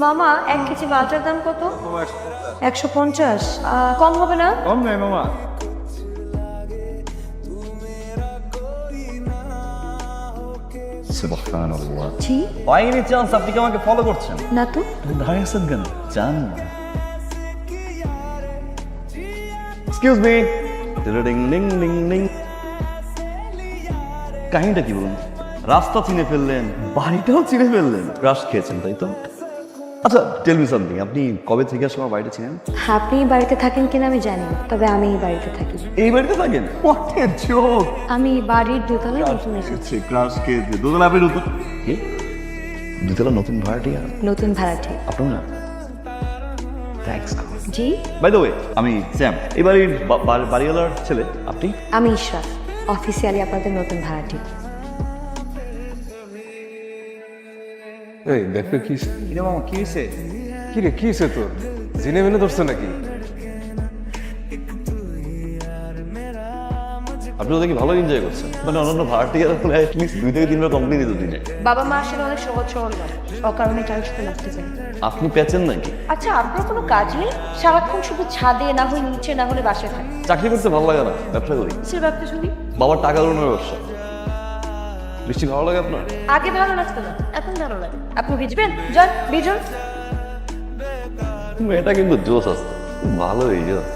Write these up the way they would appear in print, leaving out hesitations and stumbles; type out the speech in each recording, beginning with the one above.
মামা 1 কেজি মালটার দাম কত? 150। কম হবে না? কম নাই মামা। সুবহানাল্লাহ। জি বাই এনি চান্স আপনি কি আমাকে ফলো করছেন? না তো। দাঁড়িয়ে আছেন কেন? জান না। Excuse me. Ding ding ding ding. কাহিনীটা কি বলুন? রাস্তা চিনে ফেললেন, বাড়িটাও চিনে ফেললেন। ক্রাশ খেয়েছেন তাই তো? আচ্ছা টেল মি সামথিং, আপনি কবে থেকে আসলে আমার বাড়িটা চিনেন? আপনি বাড়িতে থাকেন কিনা আমি জানি না, তবে আমি এই বাড়িতে থাকি। এই বাড়িতে থাকেন? What a joke. আমি বাড়ির দোতলায় নতুন এসেছি। ক্রাশ খেয়েছে। দোতলা আপনি নতুন কি? দোতলা নতুন ভাড়াটিয়া? নতুন ভাড়াটে। আপনার না? থ্যাঙ্কস। জি বাই দ্য ওয়ে আমি স্যাম, এই বাড়ির বাড়িওয়ালার ছেলে। আপনি? আমি ইশরাত, অফিসিয়ালি আপনাদের নতুন ভাড়াটে। এই দেখো কি কিরে মামা কি হয়েছে? কি রে কি হয়েছে তোর? জিনে মেনে ধরছো নাকি? আপনি ওদেরকে ভালো এনজয় করছেন, মানে অন্যান্য ভাড়াটিয়ারা অ্যাটলিস্ট 2 থেকে 3 বার কমপ্লেন দিত দিনে। বাবা মা আসলে অনেক সহজ সরল নয়, অকারণে টাইমসতে লাগতে চাই। আপনি পেয়েছেন নাকি? আচ্ছা আপনার কোনো কাজ নেই? সারাক্ষণ শুধু ছাদে না হয় নিচে না হলে বাসায় থাকে। চাকরি করতে ভালো লাগে না, ব্যবসা করি। কিসের ব্যবসা শুনি? বাবার টাকা লোনের ব্যবসা। বৃষ্টি ভালো লাগে আপনার? আগে ভালো লাগতো না, এখন ভালো লাগে। আপনি ভিজবেন? যান ভিজুন। এটা কিন্তু জোস আসতো, ভালো এই জোস।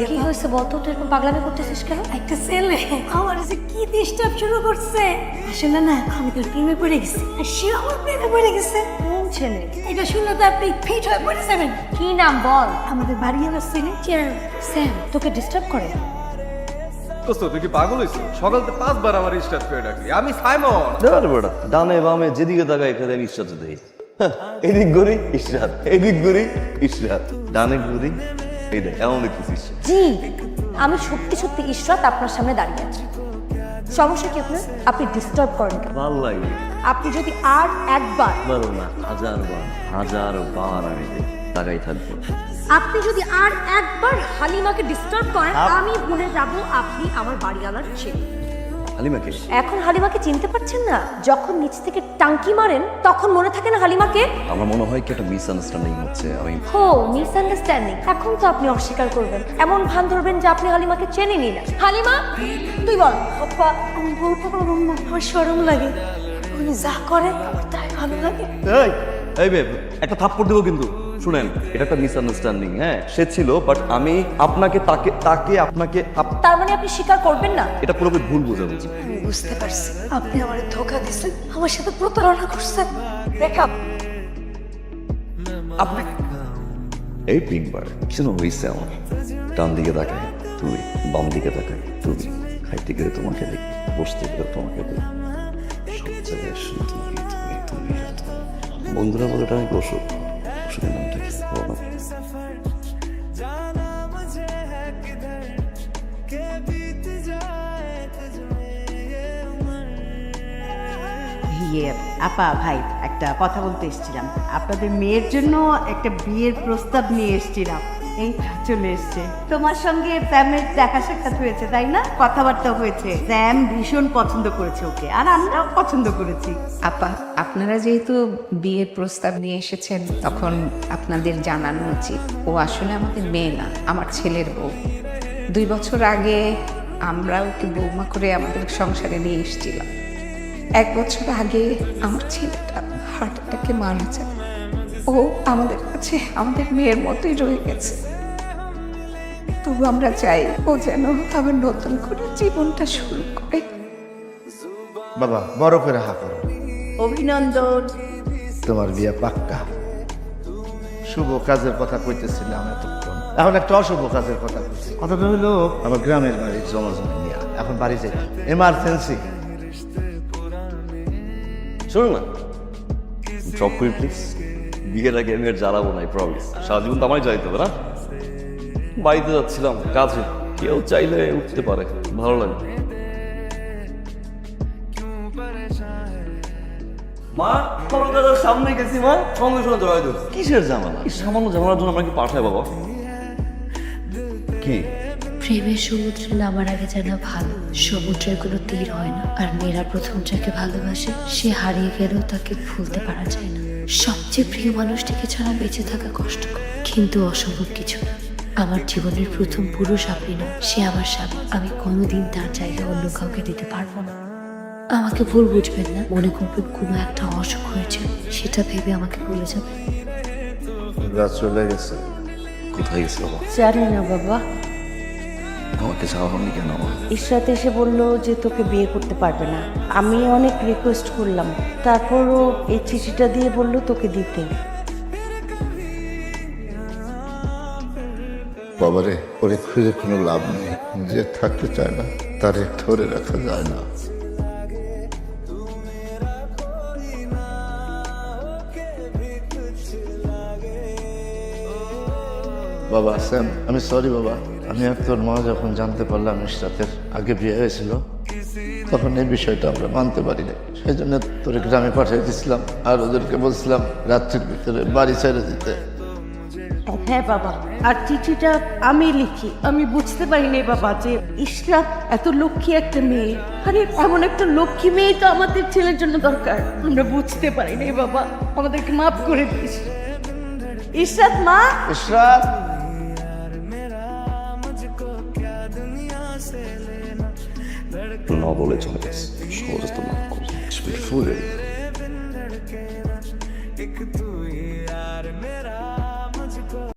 কি হয়েছে বলতো, তুই এরকম পাগলামি করতেছিস কেন? একটা ছেলে আমার যে কি ডিস্টার্ব শুরু করছে। আসলে না আমি তোর প্রেমে পড়ে গেছি আর সে আমার প্রেমে পড়ে গেছে। কোন ছেলে? এটা শুনলে তো আপনি ফিট হয়ে পড়ে যাবেন। কি নাম বল? আমাদের বাড়ি আমার ছেলে চেয়ার। স্যাম তোকে ডিস্টার্ব করে? দোস্ত তুই কি পাগল হইছিস? সকাল থেকে 5 বার আমার স্টার্ট করে ডাকলি। আমি সাইমন। দেবার বেটা ডানে বামে যেদিকে তাকাই এখানে আমি ইশরাত দেই। এদিক ঘুরি ইশরাত, এদিক ঘুরি ইশরাত, ডানে ঘুরি এই দেখ এমন দেখতেছিস। জি আমি সত্যি সত্যি ইশরাত আপনার সামনে দাঁড়িয়ে আছি। সমস্যা কি আপনার? আপনি ডিস্টার্ব করেন কেন? ভাল লাগে। আপনি যদি আর একবার বলো না, হাজার বার আমি তাকাই থাকবো। আপনি যদি আর একবার হালিমাকে ডিস্টার্ব করেন আমি ভুলে যাব আপনি আমার বাড়িওয়ালার ছেলে। হালিমাকে? এখন হালিমাকে চিনতে পারছেন না? যখন নিচ থেকে টাঙ্কি মারেন তখন মনে থাকে না হালিমাকে? আমার মনে হয় কি একটা মিসআন্ডারস্ট্যান্ডিং হচ্ছে। আমি হো মিসআন্ডারস্ট্যান্ডিং। এখন তো আপনি অস্বীকার করবেন, এমন ভান ধরবেন যে আপনি হালিমাকে চেনেনই না। হালিমা তুই বল। বাবা আমি বলতে পারবো না, আমার শরম লাগে। উনি যা করে আমার তাই ভালো লাগে। এই বেব একটা থাপ্পড় দেবো কিন্তু। শুনেন এটা একটা মিসআন্ডারস্ট্যান্ডিং। হ্যাঁ সে ছিল, বাট আমি আপনাকে আপনাকে তার মানে আপনি স্বীকার করবেন না? এটা পুরোপুরি ভুল বুঝাবুঝি। আমি বুঝতে পারছি আপনি আমার ধোকা দিয়েছেন, আমার সাথে প্রতারণা করছেন। ব্রেকআপ। আপনি এই পিংবার কিছু না হয়েছে আমার। ডান দিকে তাকাই তুই, বাম দিকে তাকাই তুই, খাইতে গেলে তোমাকে দেখি, বসতে গেলে তোমাকে দেখি, সব জায়গায় শুধু তুমি তুমি তুমি আর তুমি। বন্ধুরা বলে এটা আমি ওষুধ। ওষুধের নামটা কি বলো? ইয়ে আপা ভাই একটা কথা বলতে এসেছিলাম। আপনাদের মেয়ের জন্য একটা বিয়ের প্রস্তাব নিয়ে এসেছিলাম। এই চলে এসছে। তোমার সঙ্গে স্যামের দেখা সাক্ষাৎ হয়েছে তাই না? কথাবার্তা হয়েছে। স্যাম ভীষণ পছন্দ করেছে ওকে, আর আমরাও পছন্দ করেছি। আপা আপনারা যেহেতু বিয়ের প্রস্তাব নিয়ে এসেছেন তখন আপনাদের জানানো উচিত ও আসলে আমাদের মেয়ে না, আমার ছেলের বউ। 2 বছর আগে আমরা ওকে বৌমা করে আমাদের সংসারে নিয়ে এসেছিলাম। 1 বছর আগে আমার ছেলেটা হার্ট অ্যাটাকে মারা যায়। ও আমাদের কাছে আমাদের মেয়ের মতোই রয়ে গেছে। তবু আমরা চাই ও যেন আবার নতুন করে জীবনটা শুরু করে। বাবা বড় করে হা করো, অভিনন্দন। তোমার বিয়ে পাক্কা। শুভ কাজের কথা কইতেছিলাম এতক্ষণ, এখন একটা অশুভ কাজের কথা কইছি। কথাটা হইলো আমার গ্রামের বাড়ির জমা নিয়ে এখন বাড়ি যাই, এমার্জেন্সি। শুনুন না, ড্রপ করি প্লিজ। বিয়ের আগে আমি আর জ্বালাবো না, প্রমিস। সারা জীবন তো আমারই যাইতে হবে না। বাড়িতে যাচ্ছিলাম কাজে, কেউ চাইলে উঠতে পারে, ভালো লাগবে। মা কলকাতার সামনে গেছি মা, সঙ্গে সঙ্গে জড়াই দিল। কিসের ঝামেলা? এই সামান্য ঝামেলার জন্য আমরা কি পাঠায় বাবা? কি প্রেমের সমুদ্রে নামার আগে জানা ভালো সমুদ্রের কোনো তীর হয় না, আর মেয়েরা প্রথম যাকে ভালোবাসে সে হারিয়ে গেলেও তাকে ভুলতে পারা যায় না। সবচেয়ে প্রিয় মানুষটিকে ছাড়া বেঁচে থাকা কষ্টকর, কিন্তু অসম্ভব কিছু না। আমার জীবনের প্রথম পুরুষ আপনি না, সে আমার স্বামী। আমি কোনোদিন তার জায়গায় অন্য কাউকে দিতে পারবো না। আমাকে ভুল বুঝবেন না, মনে করবেন কোনো একটা অসুখ হয়েছে, সেটা ভেবে আমাকে ভুলে যাবেন। রাত চলে গেছে। কোথায় গেছে বাবা? জানি না বাবা, আমাকে যাওয়ানি কেন? ইশরাত এসে বলল যে তোকে বিয়ে করতে পারবে না। আমি অনেক রিকোয়েস্ট করলাম, তারপরও এই চিঠিটা দিয়ে বলল তোকে দিতে। বাবারে, ওরে খুঁজে কোনো লাভ নেই। যে থাকতে চায় না তারে ধরে রাখা যায় না। বাবা স্যাম, আমি সরি বাবা। আমি আর তোর মা যখন জানতে পারলাম ইশরাতের আগে বিয়ে হয়েছিল, তখন এই বিষয়টা আমরা মানতে পারি না। সেই জন্য তোর গ্রামে পাঠিয়ে দিয়েছিলাম, আর ওদেরকে বলছিলাম রাত্রির ভিতরে বাড়ি ছেড়ে দিতে। হ্যাঁ বাবা, আর চিঠিটা আমি লিখি। আমি বুঝতে পারিনি বাবা যে ইশরাত এত লক্ষ্মী একটা মেয়ে, আরে এমন একটা লক্ষ্মী মেয়ে তো আমাদের ছেলের জন্য দরকার। আমরা বুঝতে পারিনি বাবা, আমাদেরকে মাফ করে দিস। ইশরাত মা, ইশরাত, না বলে চলে গেছে। সহজে তো মাফ করবো।